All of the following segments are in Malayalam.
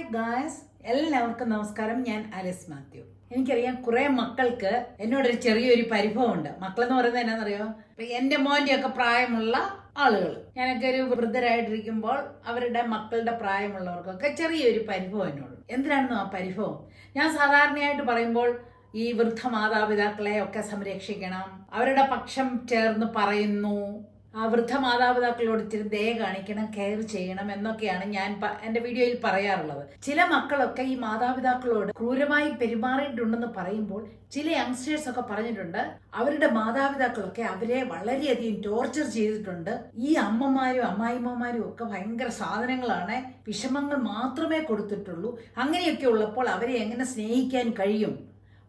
ഹായ് ഗായ്സ്, എല്ലാവർക്കും നമസ്കാരം. ഞാൻ ആലിസ് മാത്യു. എനിക്കറിയാം കുറെ മക്കൾക്ക് എന്നോടൊരു ചെറിയൊരു പരിഭവമുണ്ട്. മക്കളെന്ന് പറയുന്നത് എന്നാന്നറിയോ, എന്റെ മോന്റെ ഒക്കെ പ്രായമുള്ള ആളുകൾ, ഞാനൊക്കെ ഒരു വൃദ്ധരായിട്ടിരിക്കുമ്പോൾ അവരുടെ മക്കളുടെ പ്രായമുള്ളവർക്കൊക്കെ ചെറിയൊരു പരിഭവം എന്നോട്. എന്തിനാണെന്നോ ആ പരിഭവം? ഞാൻ സാധാരണയായിട്ട് പറയുമ്പോൾ ഈ വൃദ്ധ മാതാപിതാക്കളെ ഒക്കെ സംരക്ഷിക്കണം, അവരുടെ പക്ഷം ചേർന്ന് പറയുന്നു, ആ വൃദ്ധ മാതാപിതാക്കളോട് ഇത്തിരി ദയ കാണിക്കണം, കെയർ ചെയ്യണം എന്നൊക്കെയാണ് ഞാൻ എൻ്റെ വീഡിയോയിൽ പറയാറുള്ളത്. ചില മക്കളൊക്കെ ഈ മാതാപിതാക്കളോട് ക്രൂരമായി പെരുമാറിയിട്ടുണ്ടെന്ന് പറയുമ്പോൾ ചില യങ്സ്റ്റേഴ്സ് ഒക്കെ പറഞ്ഞിട്ടുണ്ട് അവരുടെ മാതാപിതാക്കളൊക്കെ അവരെ വളരെയധികം ടോർച്ചർ ചെയ്തിട്ടുണ്ട്. ഈ അമ്മമാരും അമ്മായിമ്മമാരും ഒക്കെ ഭയങ്കര സാധനങ്ങളാണ്, വിഷമങ്ങൾ മാത്രമേ കൊടുത്തിട്ടുള്ളൂ. അങ്ങനെയൊക്കെ ഉള്ളപ്പോൾ അവരെ എങ്ങനെ സ്നേഹിക്കാൻ കഴിയും?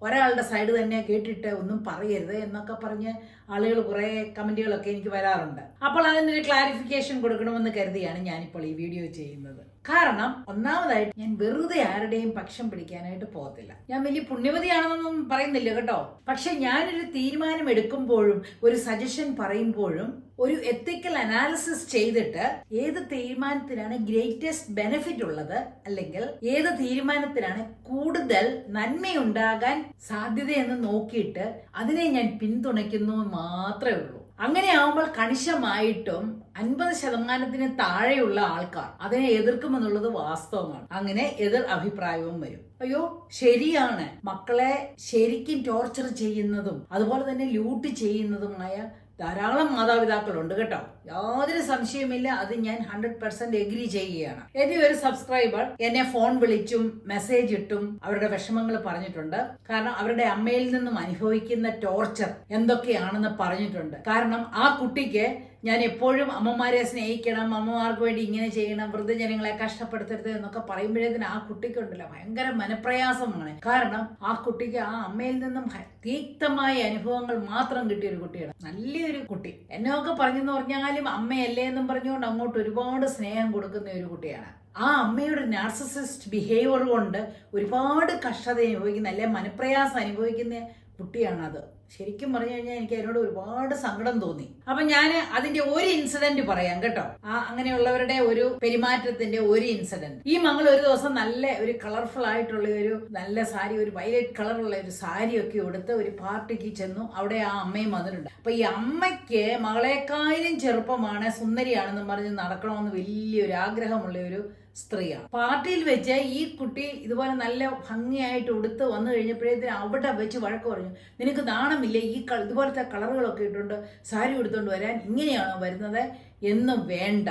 ഒരാളുടെ സൈഡ് തന്നെ കേട്ടിട്ട് ഒന്നും പറയരുത് എന്നൊക്കെ പറഞ്ഞ് ആളുകൾ കുറെ കമന്റുകളൊക്കെ എനിക്ക് വരാറുണ്ട്. അപ്പോൾ അതിനൊരു ക്ലാരിഫിക്കേഷൻ കൊടുക്കണമെന്ന് കരുതിയാണ് ഞാനിപ്പോൾ ഈ വീഡിയോ ചെയ്യുന്നത്. കാരണം ഒന്നാമതായിട്ട് ഞാൻ വെറുതെ ആരുടെയും പക്ഷം പിടിക്കാനായിട്ട് പോകത്തില്ല. ഞാൻ വലിയ പുണ്യവതിയാണെന്നൊന്നും പറയുന്നില്ല കേട്ടോ. പക്ഷെ ഞാനൊരു തീരുമാനം എടുക്കുമ്പോഴും ഒരു സജഷൻ പറയുമ്പോഴും ഒരു എത്തിക്കൽ അനാലിസിസ് ചെയ്തിട്ട് ഏത് തീരുമാനത്തിനാണ് ഗ്രേറ്റസ്റ്റ് ബെനിഫിറ്റ് ഉള്ളത്, അല്ലെങ്കിൽ ഏത് തീരുമാനത്തിനാണ് കൂടുതൽ നന്മയുണ്ടാകാൻ സാധ്യതയെന്ന് നോക്കിയിട്ട് അതിനെ ഞാൻ പിന്തുണയ്ക്കുന്നു മാത്രമേ ഉള്ളൂ. അങ്ങനെ ആവുമ്പോൾ കണിശമായിട്ടും 50% താഴെയുള്ള ആൾക്കാർ അതിനെ എതിർക്കുമെന്നുള്ളത് വാസ്തവമാണ്. അങ്ങനെ എതിർ അഭിപ്രായവും വരും. അയ്യോ ശരിയാണ്, മക്കളെ ശരിക്കും ടോർച്ചർ ചെയ്യുന്നതും അതുപോലെ തന്നെ ലൂട്ട് ചെയ്യുന്നതുമായ ധാരാളം മാതാപിതാക്കളുണ്ട് കേട്ടോ, യാതൊരു സംശയമില്ല. അത് ഞാൻ 100% എഗ്രി ചെയ്യുകയാണ്. എന്റെ ഒരു സബ്സ്ക്രൈബർ എന്നെ ഫോൺ വിളിച്ചും മെസ്സേജ് ഇട്ടും അവരുടെ വിഷമങ്ങൾ പറഞ്ഞിട്ടുണ്ട്. കാരണം അവരുടെ അമ്മയിൽ നിന്നും അനുഭവിക്കുന്ന ടോർച്ചർ എന്തൊക്കെയാണെന്ന് പറഞ്ഞിട്ടുണ്ട്. കാരണം ആ കുട്ടിക്ക് ഞാൻ എപ്പോഴും അമ്മമാരെ സ്നേഹിക്കണം, അമ്മമാർക്ക് വേണ്ടി ഇങ്ങനെ ചെയ്യണം, വൃദ്ധജനങ്ങളെ കഷ്ടപ്പെടുത്തരുത് എന്നൊക്കെ പറയുമ്പോഴേക്കും ആ കുട്ടിക്കുണ്ടല്ലോ ഭയങ്കര മനപ്രയാസമാണ്. കാരണം ആ കുട്ടിക്ക് ആ അമ്മയിൽ നിന്നും തീക്തമായ അനുഭവങ്ങൾ മാത്രം കിട്ടിയ ഒരു കുട്ടിയാണ്. നല്ലൊരു കുട്ടി. എന്നൊക്കെ പറഞ്ഞെന്ന് പറഞ്ഞാലും അമ്മയല്ലേ എന്നും പറഞ്ഞുകൊണ്ട് അങ്ങോട്ട് ഒരുപാട് സ്നേഹം കൊടുക്കുന്ന ഒരു കുട്ടിയാണ്. ആ അമ്മയുടെ നാർസിസിസ്റ്റ് ബിഹേവിയർ കൊണ്ട് ഒരുപാട് കഷ്ടത അനുഭവിക്കുന്ന, അല്ലെ മനപ്രയാസം അനുഭവിക്കുന്ന കുട്ടിയാണത്. ശരിക്കും പറഞ്ഞു കഴിഞ്ഞാൽ എനിക്ക് അതിനോട് ഒരുപാട് സങ്കടം തോന്നി. അപ്പൊ ഞാൻ അതിന്റെ ഒരു ഇൻസിഡന്റ് പറയാം കേട്ടോ. അങ്ങനെയുള്ളവരുടെ ഒരു പെരുമാറ്റത്തിന്റെ ഒരു ഇൻസിഡന്റ്. ഈ മകൾ ഒരു ദിവസം നല്ല ഒരു കളർഫുൾ ആയിട്ടുള്ള ഒരു നല്ല സാരി, ഒരു വയലറ്റ് കളറുള്ള ഒരു സാരി ഒക്കെ എടുത്ത് ഒരു പാർട്ടിക്ക് ചെന്നു. അവിടെ ആ അമ്മയും വന്നിട്ടുണ്ട്. അപ്പൊ ഈ അമ്മയ്ക്ക് മകളെക്കാളും ചെറുപ്പമാണ്, സുന്ദരിയാണെന്ന് പറഞ്ഞ് നടക്കണമെന്ന് വലിയൊരു ആഗ്രഹമുള്ള ഒരു സ്ത്രീയാണ്. പാർട്ടിയിൽ വെച്ച് ഈ കുട്ടി ഇതുപോലെ നല്ല ഭംഗിയായിട്ട് ഉടുത്ത് വന്നു കഴിഞ്ഞപ്പോഴത്തേന് അവിടെ വെച്ച് വഴക്ക് പറഞ്ഞു, നിനക്ക് നാണമില്ല ഈ ഇതുപോലത്തെ കളറുകളൊക്കെ ഇട്ടുകൊണ്ട് സാരി ഉടുത്തോണ്ട് വരാൻ? ഇങ്ങനെയാണോ വരുന്നത് എന്ന് വേണ്ട,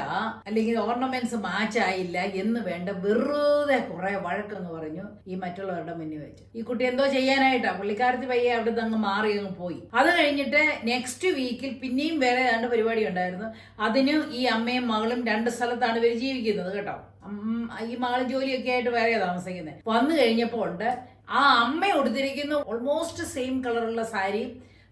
അല്ലെങ്കിൽ ഓർണമെന്റ്സ് മാച്ച് ആയില്ല എന്ന് വേണ്ട, വെറുതെ കുറെ വഴക്കെന്ന് പറഞ്ഞു ഈ മറ്റുള്ളവരുടെ മുന്നിൽ വെച്ച്. ഈ കുട്ടി എന്തോ ചെയ്യാനായിട്ടാ പുള്ളിക്കാരത്തി പയ്യെ അവിടെ അങ്ങ് മാറി അങ്ങ് പോയി. അത് കഴിഞ്ഞിട്ട് നെക്സ്റ്റ് വീക്കിൽ പിന്നെയും വേറെ 2 പരിപാടി ഉണ്ടായിരുന്നു. അതിന് ഈ അമ്മയും മകളും 2 സ്ഥലത്താണ് ഇവർ ജീവിക്കുന്നത് കേട്ടോ. ഈ മകള് ജോലിയൊക്കെ ആയിട്ട് വേറെ താമസിക്കുന്നത്. വന്നു കഴിഞ്ഞപ്പോ ഉണ്ട് ആ അമ്മ ഉടുത്തിരിക്കുന്ന ഓൾമോസ്റ്റ് സെയിം കളറുള്ള സാരി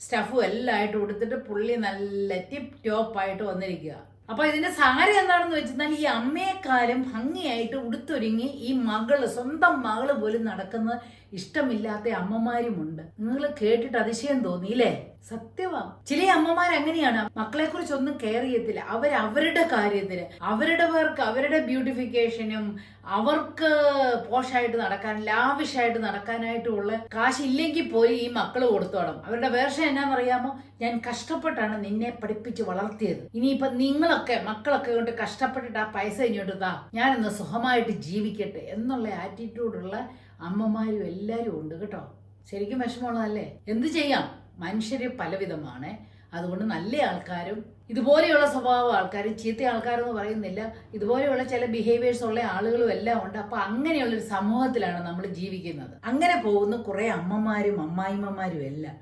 സ്റ്റഫും എല്ലാം ആയിട്ട് ഉടുത്തിട്ട് പുള്ളി നല്ല ടിപ്പ് ടോപ്പ് ആയിട്ട് വന്നിരിക്കുക. അപ്പൊ ഇതിന്റെ സാരി എന്താണെന്ന് വെച്ചാൽ ഈ അമ്മയെക്കാളും ഭംഗിയായിട്ട് ഉടുത്തൊരുങ്ങി ഈ മകള്, സ്വന്തം മകള് പോലും നടക്കുന്ന ഇഷ്ടമില്ലാത്ത അമ്മമാരുമുണ്ട്. നിങ്ങൾ കേട്ടിട്ട് അതിശയം തോന്നിയില്ലേ? സത്യവാ. ചില അമ്മമാർ അങ്ങനെയാണ്, മക്കളെ കുറിച്ച് ഒന്നും കെയർ ചെയ്യത്തില്ല. അവരുടെ കാര്യത്തിന്, അവരുടെ പേർക്ക്, അവരുടെ ബ്യൂട്ടിഫിക്കേഷനും, അവർക്ക് പോഷായിട്ട് നടക്കാൻ, ലാവിഷായിട്ട് നടക്കാനായിട്ടുള്ള കാശില്ലെങ്കിൽ പോയി ഈ മക്കള് കൊടുത്തോണം. അവരുടെ വേർഷൻ എന്നാന്നറിയാമോ? ഞാൻ കഷ്ടപ്പെട്ടാണ് നിന്നെ പഠിപ്പിച്ച് വളർത്തിയത്, ഇനിയിപ്പൊ നിങ്ങളൊക്കെ മക്കളൊക്കെ കൊണ്ട് കഷ്ടപ്പെട്ടിട്ട് ആ പൈസ ഇങ്ങോട്ട് താ, ഞാനൊന്ന് സുഖമായിട്ട് ജീവിക്കട്ടെ എന്നുള്ള ആറ്റിറ്റ്യൂഡുള്ള അമ്മമാരും എല്ലാരും ഉണ്ട് കേട്ടോ. ശരിക്കും വിഷമമുള്ളതല്ലേ? എന്ത് ചെയ്യാം, മനുഷ്യര് പലവിധമാണ്. അതുകൊണ്ട് നല്ല ആൾക്കാരും ഇതുപോലെയുള്ള സ്വഭാവ ആൾക്കാരും, ചീത്ത ആൾക്കാരെന്ന് പറയുന്നില്ല, ഇതുപോലെയുള്ള ചില ബിഹേവിയേഴ്സ് ഉള്ള ആളുകളും എല്ലാം ഉണ്ട്. അപ്പൊ അങ്ങനെയുള്ളൊരു സമൂഹത്തിലാണ് നമ്മൾ ജീവിക്കുന്നത്. അങ്ങനെ പോകുന്ന കുറെ അമ്മമാരും അമ്മായിമ്മമാരും എല്ലാം.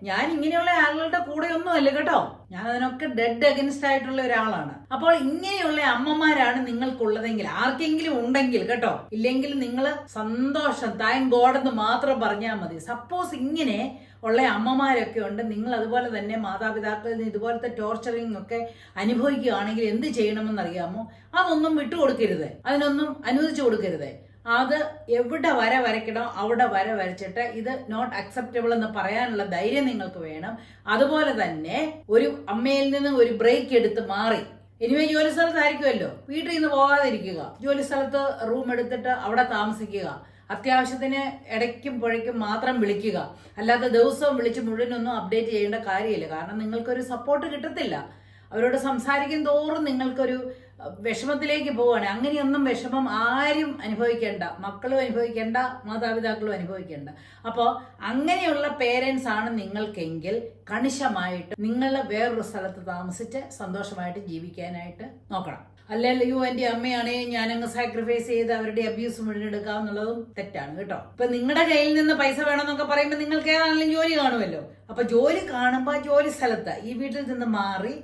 ഞാൻ ഇങ്ങനെയുള്ള ആളുകളുടെ കൂടെ ഒന്നും അല്ല കേട്ടോ, ഞാൻ അതിനൊക്കെ ഡെഡ് അഗൻസ്റ്റ് ആയിട്ടുള്ള ഒരാളാണ്. അപ്പോൾ ഇങ്ങനെയുള്ള അമ്മമാരാണ് നിങ്ങൾക്കുള്ളതെങ്കിൽ, ആർക്കെങ്കിലും ഉണ്ടെങ്കിൽ കേട്ടോ, ഇല്ലെങ്കിൽ നിങ്ങൾ സന്തോഷം, താങ്ക് ഗോഡ് എന്ന് മാത്രം പറഞ്ഞാൽ മതി. സപ്പോസ് ഇങ്ങനെ ഉള്ള അമ്മമാരൊക്കെ ഉണ്ട്, നിങ്ങൾ അതുപോലെ തന്നെ മാതാപിതാക്കളിൽ നിന്ന് ഇതുപോലത്തെ ടോർച്ചറിങ് ഒക്കെ അനുഭവിക്കുകയാണെങ്കിൽ എന്ത് ചെയ്യണമെന്നറിയാമോ? അതൊന്നും വിട്ടുകൊടുക്കരുത്, അതിനൊന്നും അനുവദിച്ചു കൊടുക്കരുത്. അത് എവിടെ വര വരയ്ക്കണോ അവിടെ വര വരച്ചിട്ട് ഇത് നോട്ട് അക്സെപ്റ്റബിൾ എന്ന് പറയാനുള്ള ധൈര്യം നിങ്ങൾക്ക് വേണം. അതുപോലെ തന്നെ ഒരു അമ്മയിൽ നിന്ന് ഒരു ബ്രേക്ക് എടുത്ത് മാറി എനിവേ ജോലി സ്ഥലത്തായിരിക്കുമല്ലോ, വീട്ടിൽ നിന്ന് പോകാതിരിക്കുക, ജോലി സ്ഥലത്ത് റൂം എടുത്തിട്ട് അവിടെ താമസിക്കുക, അത്യാവശ്യത്തിന് ഇടയ്ക്കും പുഴയ്ക്കും മാത്രം വിളിക്കുക, അല്ലാതെ ദിവസവും വിളിച്ച് മുഴുവനൊന്നും അപ്ഡേറ്റ് ചെയ്യേണ്ട കാര്യമില്ല. കാരണം നിങ്ങൾക്കൊരു സപ്പോർട്ട് കിട്ടത്തില്ല. അവരോട് സംസാരിക്കും തോറും നിങ്ങൾക്കൊരു വിഷമത്തിലേക്ക് പോവുകയാണ്. അങ്ങനെയൊന്നും വിഷമം ആരും അനുഭവിക്കേണ്ട, മക്കളും അനുഭവിക്കേണ്ട, മാതാപിതാക്കളും അനുഭവിക്കേണ്ട. അപ്പോൾ അങ്ങനെയുള്ള പേരൻസ് ആണ് നിങ്ങൾക്കെങ്കിൽ കണിശമായിട്ട് നിങ്ങൾ വേറൊരു സ്ഥലത്ത് താമസിച്ച് സന്തോഷമായിട്ട് ജീവിക്കാനായിട്ട് നോക്കണം. അല്ലല്ലോ എൻ്റെ അമ്മയാണേ ഞാനങ്ങ് സാക്രിഫൈസ് ചെയ്ത് അവരുടെ അബ്യൂസ് മുഴുവനെടുക്കുക എന്നുള്ളതും തെറ്റാണ് കേട്ടോ. ഇപ്പൊ നിങ്ങളുടെ കയ്യിൽ നിന്ന് പൈസ വേണമെന്നൊക്കെ പറയുമ്പോൾ നിങ്ങൾക്ക് ഏതാണെങ്കിലും ജോലി കാണുമല്ലോ. അപ്പൊ ജോലി കാണുമ്പോൾ ജോലി സ്ഥലത്ത് ഈ വീട്ടിൽ നിന്ന് മാറി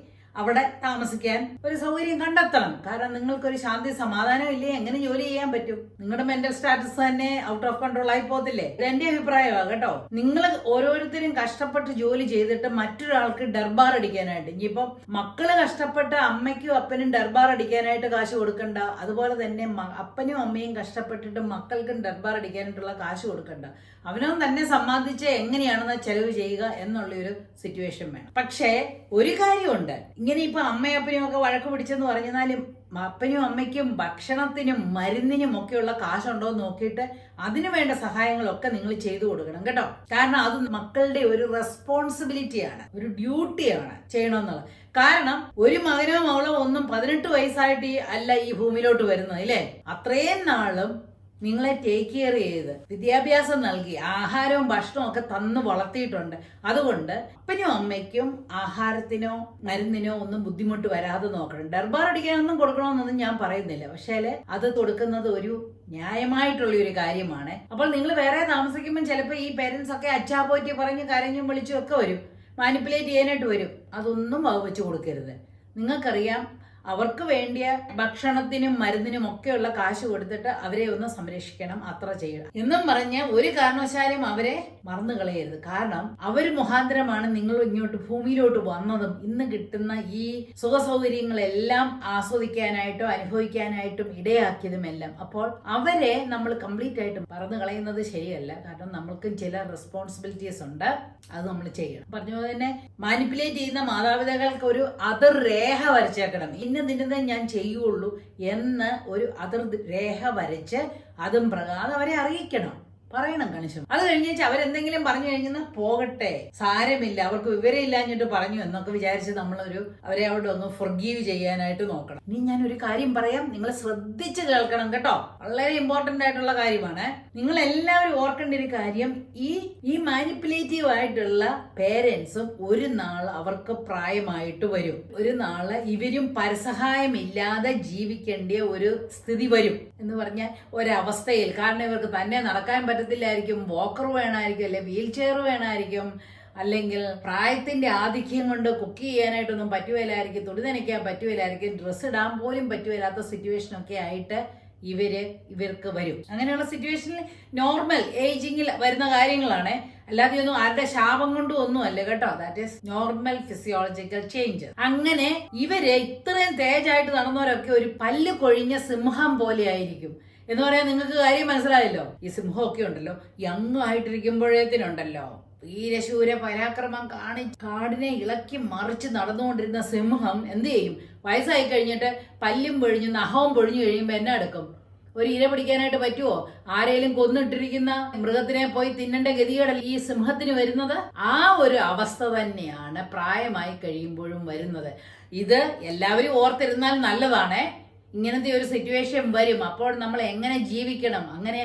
അവിടെ താമസിക്കാൻ ഒരു സൗകര്യം കണ്ടെത്തണം. കാരണം നിങ്ങൾക്കൊരു ശാന്തി സമാധാനം ഇല്ലേ എങ്ങനെ ജോലി ചെയ്യാൻ പറ്റും? നിങ്ങളുടെ മെന്റൽ സ്റ്റാറ്റസ് തന്നെ ഔട്ട് ഓഫ് കൺട്രോൾ ആയി പോകത്തില്ലേ? ഇതെന്റെ അഭിപ്രായമാണ് കേട്ടോ. നിങ്ങൾ ഓരോരുത്തരും കഷ്ടപ്പെട്ട് ജോലി ചെയ്തിട്ട് മറ്റൊരാൾക്ക് ഡർബാർ അടിക്കാനായിട്ട്, ഇനിയിപ്പോ മക്കള് കഷ്ടപ്പെട്ട് അമ്മയ്ക്കും അപ്പനും ഡർബാർ അടിക്കാനായിട്ട് കാശ് കൊടുക്കണ്ട, അതുപോലെ തന്നെ അപ്പനും അമ്മയും കഷ്ടപ്പെട്ടിട്ട് മക്കൾക്കും ഡർബാർ അടിക്കാനായിട്ടുള്ള കാശ് കൊടുക്കണ്ട. അവനവൻ തന്നെ സമ്പാദിച്ച് എങ്ങനെയാണെന്ന് ചെലവ് ചെയ്യുക എന്നുള്ളൊരു സിറ്റുവേഷൻ വേണം. പക്ഷേ ഒരു കാര്യമുണ്ട്, ഇങ്ങനെ ഇപ്പൊ അമ്മയും അപ്പനും ഒക്കെ വഴക്ക് പിടിച്ചെന്ന് പറഞ്ഞാലും അപ്പനും അമ്മയ്ക്കും ഭക്ഷണത്തിനും മരുന്നിനും ഒക്കെയുള്ള കാശുണ്ടോ എന്ന് നോക്കിയിട്ട് അതിനു വേണ്ട സഹായങ്ങളൊക്കെ നിങ്ങൾ ചെയ്തു കൊടുക്കണം കേട്ടോ. കാരണം അത് മക്കളുടെ ഒരു റെസ്പോൺസിബിലിറ്റിയാണ്, ഒരു ഡ്യൂട്ടിയാണ് ചെയ്യണമെന്നുള്ളത്. കാരണം ഒരു മകനോ മകളോ ഒന്നും 18 വയസ്സായിട്ട് അല്ല ഈ ഭൂമിയിലോട്ട് വരുന്നത് ഇല്ലേ? അത്രയും നാളും നിങ്ങളെ ടേക്ക് കെയർ ചെയ്ത് വിദ്യാഭ്യാസം നൽകി ആഹാരവും ഭക്ഷണവും ഒക്കെ തന്നു വളർത്തിയിട്ടുണ്ട്. അതുകൊണ്ട് അപ്പനും അമ്മയ്ക്കും ആഹാരത്തിനോ മരുന്നിനോ ഒന്നും ബുദ്ധിമുട്ട് വരാതെ നോക്കണം. ഡർബാർ അടിക്കാനൊന്നും കൊടുക്കണമെന്നൊന്നും ഞാൻ പറയുന്നില്ല, പക്ഷേ അത് കൊടുക്കുന്നത് ഒരു ന്യായമായിട്ടുള്ള ഒരു കാര്യമാണ്. അപ്പോൾ നിങ്ങൾ വേറെ താമസിക്കുമ്പോൾ ചിലപ്പോൾ ഈ പേരൻസ് ഒക്കെ അച്ചാപോറ്റി പറഞ്ഞ് കരഞ്ഞും വിളിച്ചും ഒക്കെ വരും, മാനിപ്പുലേറ്റ് ചെയ്യാനായിട്ട് വരും. അതൊന്നും വകവെച്ച് കൊടുക്കരുത്. നിങ്ങൾക്കറിയാം അവർക്ക് വേണ്ടിയ ഭക്ഷണത്തിനും മരുന്നിനും ഒക്കെയുള്ള കാശ് കൊടുത്തിട്ട് അവരെ ഒന്ന് സംരക്ഷിക്കണം, അത്ര ചെയ്യണം എന്നും പറഞ്ഞ് ഒരു കാരണവശാലും അവരെ മറന്നു കളയരുത്. കാരണം അവർ മുഖാന്തരമാണ് നിങ്ങൾ ഇങ്ങോട്ട് ഭൂമിയിലോട്ട് വന്നതും ഇന്ന് കിട്ടുന്ന ഈ സുഖസൗകര്യങ്ങളെല്ലാം ആസ്വദിക്കാനായിട്ടും അനുഭവിക്കാനായിട്ടും ഇടയാക്കിയതുമെല്ലാം. അപ്പോൾ അവരെ നമ്മൾ കംപ്ലീറ്റ് ആയിട്ടും മറന്നു കളയുന്നത് ശരിയല്ല. കാരണം നമ്മൾക്കും ചില റെസ്പോൺസിബിലിറ്റീസ് ഉണ്ട്, അത് നമ്മൾ ചെയ്യണം. പറഞ്ഞ പോലെ തന്നെ മാനിപ്പുലേറ്റ് ചെയ്യുന്ന മാതാപിതാക്കൾക്ക് ഒരു അതിർരേഖ വരച്ചേക്കണം. നിന്നത് ഞാൻ ചെയ്യുള്ളൂ എന്ന് ഒരു അതിർരേഖ വരച്ച് അതും പ്രകാരം അവരെ അറിയിക്കണം, പറയണം കണിശം. അത് കഴിഞ്ഞ് അവരെന്തെങ്കിലും പറഞ്ഞു കഴിഞ്ഞാൽ പോകട്ടെ, സാരമില്ല, അവർക്ക് വിവരം ഇല്ലാഞ്ഞിട്ട് പറഞ്ഞു എന്നൊക്കെ വിചാരിച്ച് അവരെ അവിടെ ഒന്ന് ഫൊർഗീവ് ചെയ്യാനായിട്ട് നോക്കണം. ഇനി ഞാൻ ഒരു കാര്യം പറയാം, നിങ്ങൾ ശ്രദ്ധിച്ച് കേൾക്കണം കേട്ടോ. വളരെ ഇമ്പോർട്ടന്റ് ആയിട്ടുള്ള കാര്യമാണ്. നിങ്ങൾ എല്ലാവരും ഓർക്കേണ്ട ഒരു കാര്യം, ഈ മാനിപ്പുലേറ്റീവ് ആയിട്ടുള്ള പേരൻസും ഒരു നാൾ അവർക്ക് പ്രായമായിട്ട് വരും. ഒരു നാള് ഇവരും പരസഹായം ഇല്ലാതെ ജീവിക്കേണ്ട ഒരു സ്ഥിതി വരും എന്ന് പറഞ്ഞാൽ ഒരവസ്ഥയിൽ. കാരണം ഇവർക്ക് തന്നെ നടക്കാൻ പറ്റത്തില്ലായിരിക്കും, വോക്കർ വേണമായിരിക്കും, അല്ലെ വീൽ ചെയർ വേണമായിരിക്കും, അല്ലെങ്കിൽ പ്രായത്തിന്റെ ആധിക്യം കൊണ്ട് കുക്ക് ചെയ്യാനായിട്ടൊന്നും പറ്റുകയില്ലായിരിക്കും, തുണി നനയ്ക്കാൻ പറ്റുകയില്ലായിരിക്കും, ഡ്രസ്സ് ഇടാൻ പോലും പറ്റുകയില്ലാത്ത സിറ്റുവേഷനൊക്കെ ആയിട്ട് ഇവർക്ക് വരും. അങ്ങനെയുള്ള സിറ്റുവേഷനിൽ നോർമൽ ഏജിങ്ങിൽ വരുന്ന കാര്യങ്ങളാണ്, അല്ലാതെ ഒന്നും ആരുടെ ശാപം കൊണ്ടും ഒന്നുമല്ല കേട്ടോ. That is normal physiological change. അങ്ങനെ ഇവര് ഇത്രയും തേജായിട്ട് നടന്നവരൊക്കെ ഒരു പല്ല് കൊഴിഞ്ഞ സിംഹം പോലെ ആയിരിക്കും എന്ന് പറയാൻ നിങ്ങൾക്ക് കാര്യം മനസ്സിലായല്ലോ. ഈ സിംഹമൊക്കെ ഉണ്ടല്ലോ, യങ് ആയിട്ടിരിക്കുമ്പോഴേത്തിനുണ്ടല്ലോ വീരശൂര പരാക്രമം കാടിനെ ഇളക്കി മറിച്ച് നടന്നുകൊണ്ടിരുന്ന സിംഹം എന്ത് ചെയ്യും? വയസ്സായി കഴിഞ്ഞിട്ട് പല്ലും പൊഴിഞ്ഞു നഖവും പൊഴിഞ്ഞു കഴിയുമ്പോൾ എന്നാ എടുക്കും? ഒരു ഇര പിടിക്കാനായിട്ട് പറ്റുമോ? ആരെങ്കിലും കൊന്നിട്ടിരിക്കുന്ന മൃഗത്തിനെ പോയി തിന്നേണ്ട ഗതികേടല്ല ഈ സിംഹത്തിന് വരുന്നത്. ആ ഒരു അവസ്ഥ തന്നെയാണ് പ്രായമായി കഴിയുമ്പോഴും വരുന്നത്. ഇത് എല്ലാവരും ഓർത്തിരുന്നാൽ നല്ലതാണേ. ഇങ്ങനത്തെ ഒരു സിറ്റുവേഷൻ വരും. അപ്പോൾ നമ്മൾ എങ്ങനെ ജീവിക്കണം, അങ്ങനെ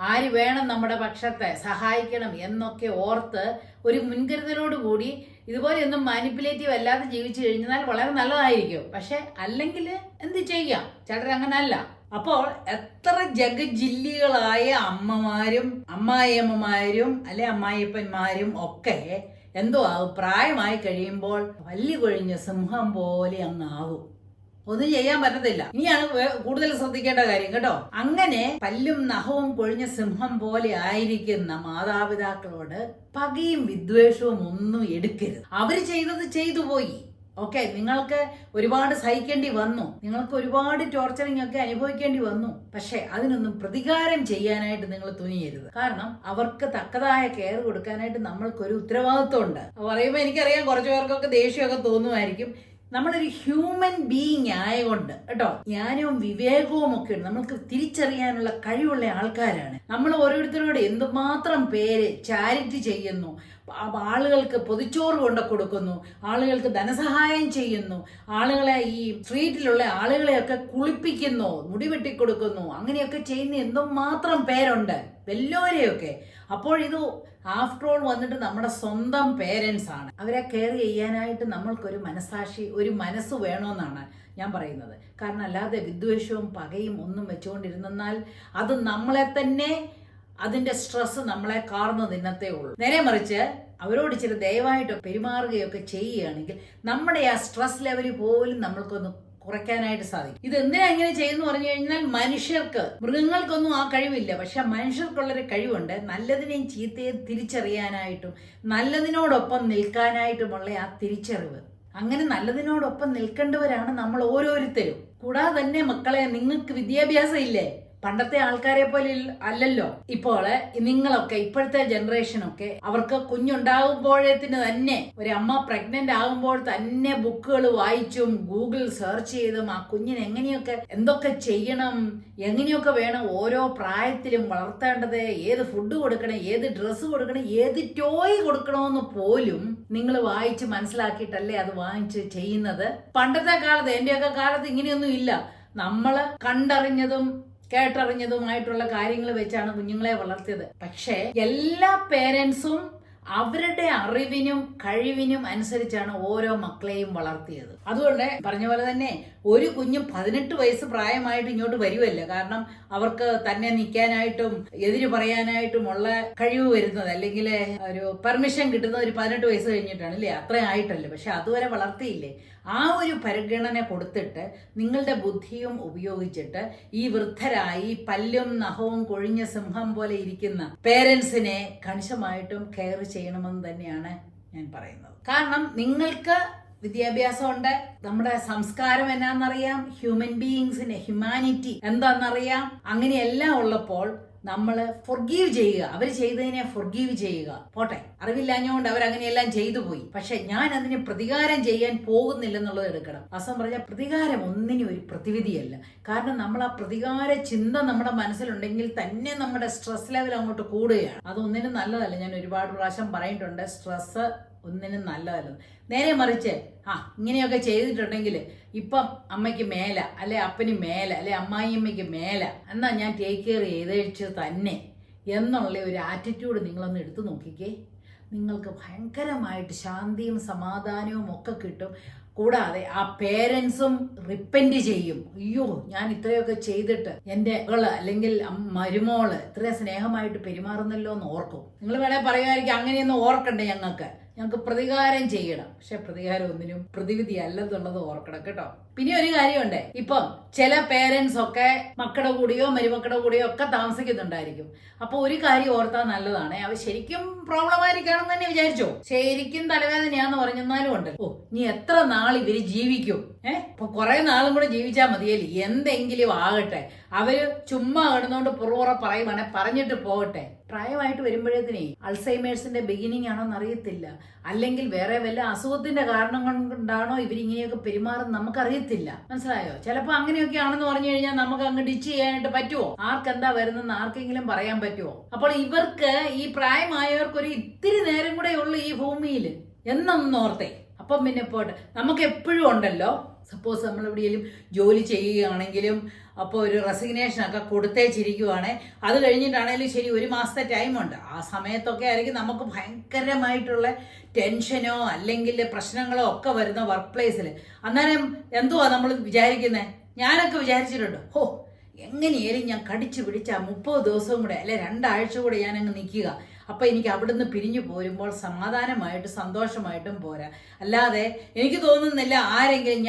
ആര് വേണം നമ്മുടെ പക്ഷത്തെ സഹായിക്കണം എന്നൊക്കെ ഓർത്ത് ഒരു മുൻകരുതലോട് കൂടി ഇതുപോലെയൊന്നും മാനിപ്പുലേറ്റീവ് അല്ലാതെ ജീവിച്ചു കഴിഞ്ഞാൽ വളരെ നല്ലതായിരിക്കും. പക്ഷെ അല്ലെങ്കിൽ എന്ത് ചെയ്യാം, ചിലരങ്ങനെ അല്ല. അപ്പോൾ എത്ര ജഗജില്ലികളായ അമ്മമാരും അമ്മായിയമ്മമാരും അല്ലെ അമ്മായിയപ്പന്മാരും ഒക്കെ എന്തോ ആവും, പ്രായമായി കഴിയുമ്പോൾ പല്ലി കൊഴിഞ്ഞ സിംഹം പോലെ അങ്ങാവും, ഒന്നും ചെയ്യാൻ പറ്റത്തില്ല. ഇനിയാണ് കൂടുതൽ ശ്രദ്ധിക്കേണ്ട കാര്യം കേട്ടോ. അങ്ങനെ പല്ലും നഖവും കൊഴിഞ്ഞ സിംഹം പോലെ ആയിരിക്കുന്ന മാതാപിതാക്കളോട് പകയും വിദ്വേഷവും ഒന്നും എടുക്കരുത്. അവര് ചെയ്തത് ചെയ്തു പോയി, ഓക്കെ. നിങ്ങൾക്ക് ഒരുപാട് സഹിക്കേണ്ടി വന്നു, നിങ്ങൾക്ക് ഒരുപാട് ടോർച്ചറിങ് ഒക്കെ അനുഭവിക്കേണ്ടി വന്നു. പക്ഷെ അതിനൊന്നും പ്രതികാരം ചെയ്യാനായിട്ട് നിങ്ങൾ തുനിയരുത്. കാരണം അവർക്ക് തക്കതായ കെയർ കൊടുക്കാനായിട്ട് നമ്മൾക്കൊരു ഉത്തരവാദിത്വം ഉണ്ട്. പറയുമ്പോൾ എനിക്കറിയാം കുറച്ചു പേർക്കൊക്കെ ദേഷ്യമൊക്കെ തോന്നുമായിരിക്കും. നമ്മളൊരു ഹ്യൂമൻ ബീയിങ് ആയതുകൊണ്ട് കേട്ടോ, ജ്ഞാനവും വിവേകവും ഒക്കെ ഉണ്ട്, നമ്മൾക്ക് തിരിച്ചറിയാനുള്ള കഴിവുള്ള ആൾക്കാരാണ് നമ്മൾ. ഓരോരുത്തരോട് എന്തുമാത്രം പേര് ചാരിറ്റി ചെയ്യുന്നു, ആളുകൾക്ക് പൊതിച്ചോറ് കൊണ്ട് കൊടുക്കുന്നു, ആളുകൾക്ക് ധനസഹായം ചെയ്യുന്നു, ആളുകളെ ഈ സ്ട്രീറ്റിലുള്ള ആളുകളെയൊക്കെ കുളിപ്പിക്കുന്നു, മുടി വെട്ടിക്കൊടുക്കുന്നു, അങ്ങനെയൊക്കെ ചെയ്യുന്ന എന്തുമാത്രം പേരുണ്ട് വല്ലവരെയൊക്കെ. അപ്പോൾ ഇത് ആഫ്റ്റർ ഓൾ വന്നിട്ട് നമ്മുടെ സ്വന്തം പേരൻസ് ആണ്. അവരെ കെയർ ചെയ്യാനായിട്ട് നമ്മൾക്കൊരു മനസാക്ഷി, ഒരു മനസ്സ് വേണമെന്നാണ് ഞാൻ പറയുന്നത്. കാരണം അല്ലാതെ വിദ്വേഷവും പകയും ഒന്നും വെച്ചുകൊണ്ടിരുന്നാൽ അത് നമ്മളെ തന്നെ, അതിന്റെ സ്ട്രെസ് നമ്മളെ കാർന്നു തിന്നത്തേ ഉള്ളൂ. നേരെ മറിച്ച് അവരോട് ഇച്ചിരി ദയവായിട്ട് പെരുമാറുകയൊക്കെ ചെയ്യുകയാണെങ്കിൽ നമ്മുടെ ആ സ്ട്രെസ് ലെവൽ പോലും നമ്മൾക്കൊന്ന് കുറയ്ക്കാനായിട്ട് സാധിക്കും. ഇത് എന്തിനാ ഇങ്ങനെ ചെയ്യുന്നു പറഞ്ഞു കഴിഞ്ഞാൽ, മനുഷ്യർക്ക്, മൃഗങ്ങൾക്കൊന്നും ആ കഴിവില്ല, പക്ഷെ മനുഷ്യർക്കുള്ളൊരു കഴിവുണ്ട്, നല്ലതിനെയും ചീത്തയും തിരിച്ചറിയാനായിട്ടും നല്ലതിനോടൊപ്പം നിൽക്കാനായിട്ടുമുള്ള ആ തിരിച്ചറിവ്. അങ്ങനെ നല്ലതിനോടൊപ്പം നിൽക്കേണ്ടവരാണ് നമ്മൾ ഓരോരുത്തരും. കൂടാതെ തന്നെ മക്കളെ, നിങ്ങൾക്ക് വിദ്യാഭ്യാസം ഇല്ലേ? പണ്ടത്തെ ആൾക്കാരെ പോലെ അല്ലല്ലോ ഇപ്പോൾ നിങ്ങളൊക്കെ, ഇപ്പോഴത്തെ ജനറേഷനൊക്കെ അവർക്ക് കുഞ്ഞുണ്ടാകുമ്പോഴത്തിന് തന്നെ, ഒരു അമ്മ പ്രഗ്നന്റ് ആകുമ്പോൾ തന്നെ ബുക്കുകൾ വായിച്ചും ഗൂഗിൾ സെർച്ച് ചെയ്തും ആ കുഞ്ഞിന് എങ്ങനെയൊക്കെ എന്തൊക്കെ ചെയ്യണം, എങ്ങനെയൊക്കെ വേണം ഓരോ പ്രായത്തിലും വളർത്തേണ്ടത്, ഏത് ഫുഡ് കൊടുക്കണം, ഏത് ഡ്രസ്സ് കൊടുക്കണം, ഏത് ടോയ് കൊടുക്കണമെന്ന് പോലും നിങ്ങൾ വായിച്ച് മനസ്സിലാക്കിയിട്ടല്ലേ അത് വാങ്ങിച്ച് ചെയ്യുന്നത്. പണ്ടത്തെ കാലത്ത്, എന്റെയൊക്കെ കാലത്ത് ഇങ്ങനെയൊന്നും ഇല്ല. നമ്മൾ കണ്ടറിഞ്ഞതും കേട്ടറിഞ്ഞതുമായിട്ടുള്ള കാര്യങ്ങൾ വെച്ചാണ് കുഞ്ഞുങ്ങളെ വളർത്തിയത്. പക്ഷേ എല്ലാ പേരൻസും അവരുടെ അറിവിനും കഴിവിനും അനുസരിച്ചാണ് ഓരോ മക്കളെയും വളർത്തിയത്. അതുകൊണ്ട് പറഞ്ഞ പോലെ തന്നെ ഒരു കുഞ്ഞും 18 വയസ്സ് പ്രായമായിട്ട് ഇങ്ങോട്ട് വരുമല്ല. കാരണം അവർക്ക് തന്നെ നിൽക്കാനായിട്ടും എതിര് പറയാനായിട്ടുമുള്ള കഴിവ് വരുന്നത്, അല്ലെങ്കിൽ ഒരു പെർമിഷൻ കിട്ടുന്നത് ഒരു 18 വയസ്സ് കഴിഞ്ഞിട്ടാണ്, അല്ലേ? അത്രയും ആയിട്ടല്ലേ. പക്ഷെ അതുവരെ വളർത്തിയില്ലേ? ആ ഒരു പരിഗണന കൊടുത്തിട്ട് നിങ്ങളുടെ ബുദ്ധിയും ഉപയോഗിച്ചിട്ട് ഈ വൃദ്ധരായി പല്ലും നഖവും കൊഴിഞ്ഞ സിംഹം പോലെ ഇരിക്കുന്ന പേരൻസിനെ കണിശമായിട്ടും കെയർ ചെയ്യണമെന്ന് തന്നെയാണ് ഞാൻ പറയുന്നത്. കാരണം നിങ്ങൾക്ക് വിദ്യാഭ്യാസമുണ്ട്, നമ്മുടെ സംസ്കാരം എന്നാന്നറിയാം, ഹ്യൂമൻ ബീയിങ്സിന്റെ ഹ്യൂമാനിറ്റി എന്താണെന്നറിയാം. അങ്ങനെയെല്ലാം ഉള്ളപ്പോൾ നമ്മൾ ഫൊർഗീവ് ചെയ്യുക, അവർ ചെയ്തതിനെ ഫൊർഗീവ് ചെയ്യുക. പോട്ടെ, അറിവില്ലാഞ്ഞുകൊണ്ട് അവരങ്ങനെയെല്ലാം ചെയ്തു പോയി, പക്ഷെ ഞാൻ അതിന് പ്രതികാരം ചെയ്യാൻ പോകുന്നില്ലെന്നുള്ളത് എടുക്കണം. വാസ്തവം പറഞ്ഞാൽ പ്രതികാരം ഒന്നിനും ഒരു പ്രതിവിധിയല്ല. കാരണം നമ്മൾ ആ പ്രതികാര ചിന്ത നമ്മുടെ മനസ്സിലുണ്ടെങ്കിൽ തന്നെ നമ്മുടെ സ്ട്രെസ് ലെവൽ അങ്ങോട്ട് കൂടുകയാണ്. അതൊന്നിനും നല്ലതല്ല. ഞാൻ ഒരുപാട് പ്രാവശ്യം പറഞ്ഞിട്ടുണ്ട്, സ്ട്രെസ് ഒന്നിനും നല്ലതല്ല. നേരെ മറിച്ച് ഇങ്ങനെയൊക്കെ ചെയ്തിട്ടുണ്ടെങ്കിൽ ഇപ്പം അമ്മയ്ക്ക് മേല, അല്ലെ അപ്പന് മേല, അല്ലെ അമ്മായിയമ്മയ്ക്ക് മേല, എന്നാ ഞാൻ ടേക്ക് കെയർ ചെയ്തേച്ച് തന്നെ എന്നുള്ള ഒരു ആറ്റിറ്റ്യൂഡ് നിങ്ങളൊന്ന് എടുത്തു നോക്കിക്കേ. നിങ്ങൾക്ക് ഭയങ്കരമായിട്ട് ശാന്തിയും സമാധാനവും ഒക്കെ കിട്ടും. കൂടാതെ ആ പേരൻസും റിപ്പൻറ്റ് ചെയ്യും. അയ്യോ, ഞാൻ ഇത്രയൊക്കെ ചെയ്തിട്ട് എൻ്റെ മകള് അല്ലെങ്കിൽ മരുമോള് ഇത്രയും സ്നേഹമായിട്ട് പെരുമാറുന്നല്ലോ എന്ന് ഓർക്കും. നിങ്ങൾ വേണേ പറയുമായിരിക്കും, അങ്ങനെയൊന്നും ഓർക്കണ്ടേ, ഞങ്ങൾക്ക് പ്രതികാരം ചെയ്യണം. പക്ഷെ പ്രതികാരം ഒന്നിനും പ്രതിവിധി അല്ലെന്നുള്ളത് ഓർക്കണം കേട്ടോ. പിന്നെ ഒരു കാര്യമുണ്ട്, ഇപ്പം ചില പേരൻസ് ഒക്കെ മക്കളുടെ കൂടെയോ മരുമക്കളുടെ കൂടെയോ ഒക്കെ താമസിക്കുന്നുണ്ടായിരിക്കും. അപ്പൊ ഒരു കാര്യം ഓർത്താൽ നല്ലതാണ്, അവർ ശരിക്കും പ്രോബ്ലമാറ്റിക്കാണെന്ന് തന്നെ വിചാരിച്ചോ, ശരിക്കും തലവേദനയാന്ന് പറഞ്ഞെന്നാലും ഉണ്ട്. നീ എത്ര നാൾ ഇവര് ജീവിക്കും? ഇപ്പൊ കുറെ നാളും കൂടെ ജീവിച്ചാൽ മതിയല്ലേ, എന്തെങ്കിലും ആകട്ടെ. അവര് ചുമ്മാ കിടന്നുകൊണ്ട് പുറപുറ പറയുവാണെ പറഞ്ഞിട്ട് പോകട്ടെ. പ്രായമായിട്ട് വരുമ്പോഴേത്തിനേ അൾസൈമേഴ്സിന്റെ ബിഗിനിങ് ആണോന്ന് അറിയത്തില്ല, അല്ലെങ്കിൽ വേറെ വല്ല അസുഖത്തിന്റെ കാരണം കൊണ്ടാണോ ഇവരിങ്ങനെയൊക്കെ പെരുമാറുന്നത് നമുക്കറിയത്തില്ല. മനസ്സിലായോ? ചിലപ്പോ അങ്ങനെയൊക്കെ ആണെന്ന് പറഞ്ഞു കഴിഞ്ഞാൽ നമുക്ക് അങ്ങ് ഡിച്ച് ചെയ്യാനായിട്ട് പറ്റുമോ? ആർക്കെന്താ വരുന്നെന്ന് ആർക്കെങ്കിലും പറയാൻ പറ്റുമോ? അപ്പോൾ ഇവർക്ക്, ഈ പ്രായമായവർക്ക് ഒരു ഇത്തിരി നേരം കൂടെ ഉള്ളു ഈ ഭൂമിയിൽ എന്നൊന്നോർത്തേ. അപ്പം പിന്നെ പോട്ടെ, നമുക്ക് എപ്പോഴും ഉണ്ടല്ലോ, സപ്പോസ് നമ്മൾ എവിടെയെങ്കിലും ജോലി ചെയ്യുകയാണെങ്കിലും അപ്പോൾ ഒരു റെസിഗ്നേഷനൊക്കെ കൊടുത്തേച്ചിരിക്കുവാണേ, അത് കഴിഞ്ഞിട്ടാണെങ്കിലും ശരി 1 മാസത്തെ ടൈമുണ്ട്. ആ സമയത്തൊക്കെ ആയിരിക്കും നമുക്ക് ഭയങ്കരമായിട്ടുള്ള ടെൻഷനോ അല്ലെങ്കിൽ പ്രശ്നങ്ങളോ ഒക്കെ വരുന്ന വർക്ക് പ്ലേസിൽ. അന്നേരം എന്തുവാ നമ്മൾ വിചാരിക്കുന്നത്? ഞാനൊക്കെ വിചാരിച്ചിട്ടുണ്ട്, എങ്ങനെയായാലും ഞാൻ കടിച്ചു പിടിച്ച 30 ദിവസവും കൂടെ അല്ലെ 2 ആഴ്ച കൂടെ ഞാനങ്ങ് നിൽക്കുക. അപ്പം എനിക്ക് അവിടുന്ന് പിരിഞ്ഞു പോരുമ്പോൾ സമാധാനമായിട്ട് സന്തോഷമായിട്ടും പോരാ. അല്ലാതെ എനിക്ക് തോന്നുന്നില്ല ആരെങ്കിലും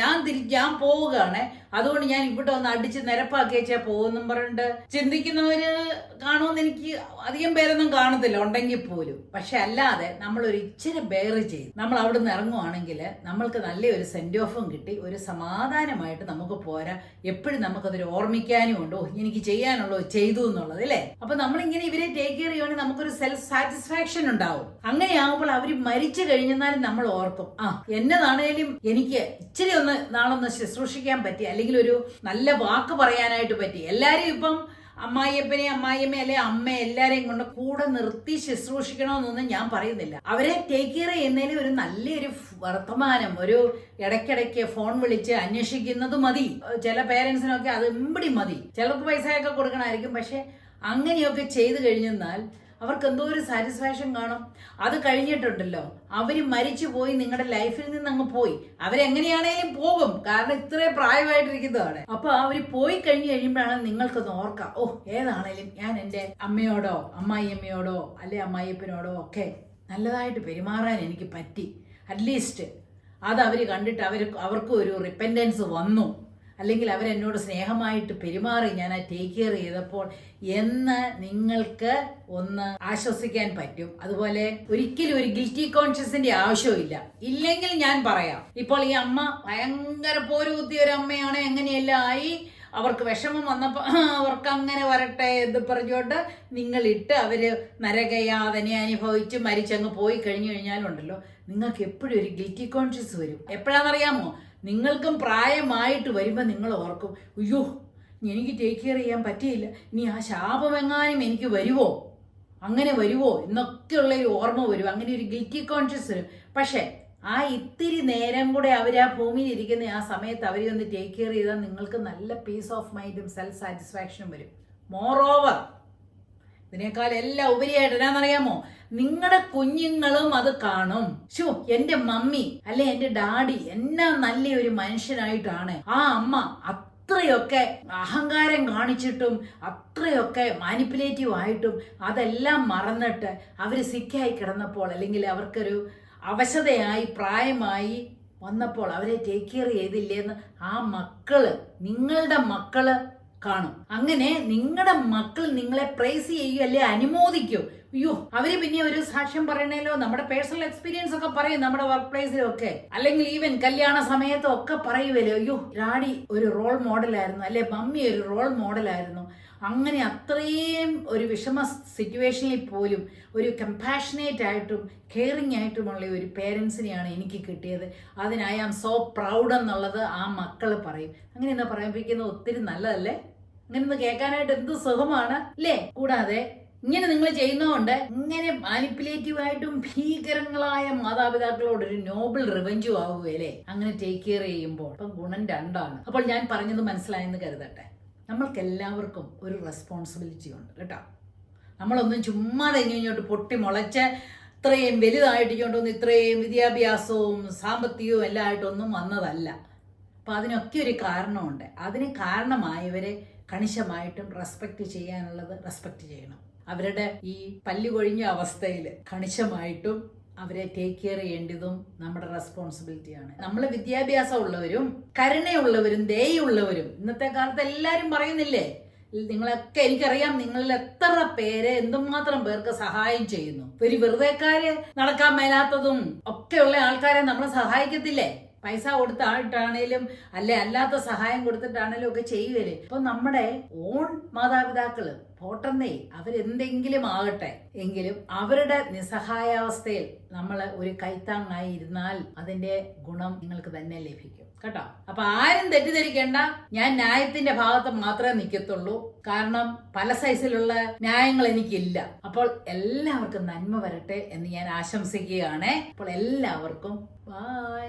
ഞാൻ പോവുകയാണ് അതുകൊണ്ട് ഞാൻ ഇവിടെ ഒന്ന് അടിച്ച് നിരപ്പാക്കി വെച്ചാൽ പോകുന്നും പറഞ്ഞിട്ട് ചിന്തിക്കുന്നവര് കാണുമെന്ന് എനിക്ക് അധികം പേരൊന്നും കാണത്തില്ല, ഉണ്ടെങ്കിൽ പോലും. പക്ഷെ അല്ലാതെ നമ്മൾ ഒരു ഇച്ചിരി ബെയർ ചെയ്ത് നമ്മൾ അവിടെ നിന്ന് ഇറങ്ങുവാണെങ്കിൽ നമ്മൾക്ക് നല്ലൊരു സെൻഡ് ഓഫും കിട്ടി, ഒരു സമാധാനമായിട്ട് നമുക്ക് പോരാ. എപ്പോഴും നമുക്കതൊരു ഓർമ്മിക്കാനും ഉണ്ടോ എനിക്ക് ചെയ്യാനുള്ളോ ചെയ്തു എന്നുള്ളത് അല്ലേ. അപ്പൊ നമ്മളിങ്ങനെ ഇവരെ ടേക്ക് കെയർ ചെയ്യുവാണെങ്കിൽ നമുക്കൊരു സെൽഫ് സാറ്റിസ്ഫാക്ഷൻ ഉണ്ടാവും. അങ്ങനെയാകുമ്പോൾ അവര് മരിച്ചു കഴിഞ്ഞാലും നമ്മൾ ഓർക്കും, എന്നതാണേലും എനിക്ക് ഇച്ചിരി ഒന്ന് നാളൊന്ന് ശുശ്രൂഷിക്കാൻ പറ്റി, അല്ലെങ്കിൽ ഒരു നല്ല വാക്ക് പറയാനായിട്ട് പറ്റി. എല്ലാരും ഇപ്പം അമ്മായിയമ്മ അല്ലെ അമ്മ എല്ലാരെയും കൊണ്ട് കൂടെ നിർത്തി ശുശ്രൂഷിക്കണമെന്നൊന്നും ഞാൻ പറയുന്നില്ല. അവരെ ടേക്ക് കെയർ ചെയ്യുന്നതിന് ഒരു നല്ലൊരു വർത്തമാനം, ഒരു ഇടയ്ക്കിടയ്ക്ക് ഫോൺ വിളിച്ച് അന്വേഷിക്കുന്നത് മതി. ചില പേരൻസിനൊക്കെ അത് ഇമ്പടി മതി. ചിലർക്ക് പൈസയൊക്കെ കൊടുക്കണമായിരിക്കും, പക്ഷെ അങ്ങനെയൊക്കെ ചെയ്തു കഴിഞ്ഞാൽ അവർക്ക് എന്തോ ഒരു സാറ്റിസ്ഫാക്ഷൻ കാണും. അത് കഴിഞ്ഞിട്ടുണ്ടല്ലോ അവര് മരിച്ചു പോയി, നിങ്ങളുടെ ലൈഫിൽ നിന്ന് അങ്ങ് പോയി. അവരെങ്ങനെയാണേലും പോകും, കാരണം ഇത്രയും പ്രായമായിട്ടിരിക്കുന്നതാണ്. അപ്പൊ അവര് പോയി കഴിഞ്ഞു കഴിയുമ്പോഴാണ് നിങ്ങൾക്കൊന്ന് ഓർക്കാം, ഏതാണേലും ഞാൻ എൻ്റെ അമ്മയോടോ അമ്മായിയമ്മയോടോ അല്ലെ അമ്മായിയപ്പനോടോ ഒക്കെ നല്ലതായിട്ട് പെരുമാറാൻ എനിക്ക് പറ്റി. അറ്റ്ലീസ്റ്റ് അത് അവര് കണ്ടിട്ട് അവർക്കും ഒരു റിപ്പൻറ്റൻസ് വന്നു, അല്ലെങ്കിൽ അവരെന്നോട് സ്നേഹമായിട്ട് പെരുമാറി ഞാൻ ആ ടേക്ക് കെയർ ചെയ്തപ്പോൾ എന്ന് നിങ്ങൾക്ക് ഒന്ന് ആശ്വസിക്കാൻ പറ്റും. അതുപോലെ ഒരിക്കലും ഒരു ഗിൽറ്റി കോൺഷ്യസിന്റെ ആവശ്യമില്ല. ഇല്ലെങ്കിൽ ഞാൻ പറയാം, ഇപ്പോൾ ഈ അമ്മ ഭയങ്കര പോരുകുത്തിയ ഒരു അമ്മയാണ്, എങ്ങനെയെല്ലാം ആയി, അവർക്ക് വിഷമം വന്നപ്പോൾ അവർക്ക് അങ്ങനെ വരട്ടെ എന്ന് പറഞ്ഞുകൊണ്ട് നിങ്ങളിട്ട് അവര് നരകയാതനെ അനുഭവിച്ച് മരിച്ചങ്ങ് പോയി കഴിഞ്ഞു കഴിഞ്ഞാലുണ്ടല്ലോ നിങ്ങൾക്ക് എപ്പോഴും ഒരു ഗിൽറ്റി കോൺഷ്യസ് വരും. എപ്പോഴാണെന്നറിയാമോ? നിങ്ങൾക്കും പ്രായമായിട്ട് വരുമ്പോൾ നിങ്ങൾ ഓർക്കും, അയ്യോ എനിക്ക് ടേക്ക് കെയർ ചെയ്യാൻ പറ്റിയില്ല, ഇനി ആ ശാപമെങ്ങാനും എനിക്ക് വരുവോ, അങ്ങനെ വരുവോ എന്നൊക്കെയുള്ള ഒരു ഓർമ്മ വരും. അങ്ങനെ ഒരു ഗിൽറ്റി കോൺഷ്യസ് വരും. പക്ഷെ ആ ഇത്തിരി നേരം കൂടെ അവർ ആ ഭൂമിയിൽ ഇരിക്കുന്ന ആ സമയത്ത് അവരെ ഒന്ന് ടേക്ക് കെയർ ചെയ്താൽ നിങ്ങൾക്ക് നല്ല പീസ് ഓഫ് മൈൻഡും സെൽഫ് സാറ്റിസ്ഫാക്ഷനും വരും. മോർ ഓവർ ഇതിനേക്കാൾ എല്ലാം ഉപരിയായിട്ട് എന്നാന്നറിയാമോ, നിങ്ങളുടെ കുഞ്ഞുങ്ങളും അത് കാണും. എന്റെ മമ്മി അല്ലെ എന്റെ ഡാഡി എന്നാ നല്ലൊരു മനുഷ്യനായിട്ടാണ് ആ അമ്മ അത്രയൊക്കെ അഹങ്കാരം കാണിച്ചിട്ടും അത്രയൊക്കെ മാനിപ്പുലേറ്റീവ് ആയിട്ടും അതെല്ലാം മറന്നിട്ട് അവര് സിക്കായി കിടന്നപ്പോൾ, അല്ലെങ്കിൽ അവർക്കൊരു അവശതയായി പ്രായമായി വന്നപ്പോൾ അവരെ ടേക്ക് കെയർ ചെയ്തില്ലേന്ന് ആ മക്കള്, നിങ്ങളുടെ മക്കള് കാണും. അങ്ങനെ നിങ്ങളുടെ മക്കൾ നിങ്ങളെ പ്രൈസ് ചെയ്യുകയല്ലേ, അനുമോദിക്കും. അയ്യോ അവര് പിന്നെ ഒരു സാക്ഷ്യം പറയണേലോ, നമ്മുടെ പേഴ്സണൽ എക്സ്പീരിയൻസ് ഒക്കെ പറയും നമ്മുടെ വർക്ക് പ്ലേസിലൊക്കെ, അല്ലെങ്കിൽ ഈവൻ കല്യാണ സമയത്തും ഒക്കെ പറയുമല്ലോ, അയ്യോ ഡാഡി ഒരു റോൾ മോഡലായിരുന്നു, അല്ലെ മമ്മി ഒരു റോൾ മോഡലായിരുന്നു. അങ്ങനെ അത്രയും ഒരു വിഷമ സിറ്റുവേഷനിൽ പോലും ഒരു കമ്പാഷനേറ്റ് ആയിട്ടും കെയറിങ് ആയിട്ടുമുള്ള ഒരു പേരൻസിനെയാണ് എനിക്ക് കിട്ടിയത്. അതിന് ഐ ആം സോ പ്രൗഡ് എന്നുള്ളത് ആ മക്കള് പറയും. അങ്ങനെ ഒന്ന് പറയിപ്പിക്കുന്നത് ഒത്തിരി നല്ലതല്ലേ? അങ്ങനെ ഒന്ന് കേൾക്കാനായിട്ട് എന്ത് സുഖമാണ് അല്ലേ? കൂടാതെ ഇങ്ങനെ നിങ്ങൾ ചെയ്യുന്നതുകൊണ്ട് ഇങ്ങനെ മാനിപ്പുലേറ്റീവ് ആയിട്ടും ഭീകരങ്ങളായ മാതാപിതാക്കളോട് ഒരു നോബിൾ റിവെഞ്ചും ആവുകയല്ലേ അങ്ങനെ ടേക്ക് കെയർ ചെയ്യുമ്പോൾ. അപ്പം ഗുണം രണ്ടാണ്. അപ്പോൾ ഞാൻ പറഞ്ഞത് മനസ്സിലായെന്ന് കരുതട്ടെ. നമ്മൾക്ക് എല്ലാവർക്കും ഒരു റെസ്പോൺസിബിലിറ്റി ഉണ്ട് കേട്ടോ. നമ്മളൊന്നും ചുമ്മാതെ ഇങ്ങോട്ട് പൊട്ടി മുളച്ച് ഇത്രയും വലുതായിട്ടിക്കൊണ്ടൊന്നും ഇത്രയും വിദ്യാഭ്യാസവും സാമ്പത്തികവും എല്ലാം ആയിട്ടൊന്നും വന്നതല്ല. അപ്പം അതിനൊക്കെ ഒരു കാരണമുണ്ട്. അതിന് കാരണമായവരെ കണിശമായിട്ടും റെസ്പെക്റ്റ് ചെയ്യാനുള്ളത് റെസ്പെക്റ്റ് ചെയ്യണം. അവരുടെ ഈ പല്ലു കൊഴിഞ്ഞ അവസ്ഥയിൽ കണിശമായിട്ടും അവരെ ടേക്ക് കെയർ ചെയ്യേണ്ടതും നമ്മുടെ റെസ്പോൺസിബിലിറ്റിയാണ്. നമ്മൾ വിദ്യാഭ്യാസം ഉള്ളവരും കരുണയുള്ളവരും ദയുള്ളവരും ഇന്നത്തെ കാലത്ത് എല്ലാവരും പറയുന്നില്ലേ, നിങ്ങളൊക്കെ എനിക്കറിയാം നിങ്ങളിൽ എത്ര പേര് എന്തുമാത്രം പേർക്ക് സഹായം ചെയ്യുന്നു. ഒരു വെറുതെക്കാര് നടക്കാൻ മേലാത്തതും ഒക്കെയുള്ള ആൾക്കാരെ നമ്മൾ സഹായിക്കത്തില്ലേ? പൈസ കൊടുത്തായിട്ടാണേലും അല്ലാത്ത സഹായം കൊടുത്തിട്ടാണേലും ഒക്കെ ചെയ്യുവല്ലേ. അപ്പൊ നമ്മുടെ ഓൺ മാതാപിതാക്കള് പോട്ടെന്നേ, അവരെന്തെങ്കിലും ആകട്ടെ എങ്കിലും അവരുടെ നിസ്സഹായാവസ്ഥയിൽ നമ്മൾ ഒരു കൈത്താങ്ങായി ഇരുന്നാൽ അതിന്റെ ഗുണം നിങ്ങൾക്ക് തന്നെ ലഭിക്കും കേട്ടോ. അപ്പൊ ആരും തെറ്റിദ്ധരിക്കേണ്ട, ഞാൻ ന്യായത്തിന്റെ ഭാഗത്ത് മാത്രമേ നിൽക്കത്തുള്ളൂ. കാരണം പല സൈസിലുള്ള ന്യായങ്ങൾ എനിക്കില്ല. അപ്പോൾ എല്ലാവർക്കും നന്മ വരട്ടെ എന്ന് ഞാൻ ആശംസിക്കുകയാണ്. അപ്പോൾ എല്ലാവർക്കും ബൈ.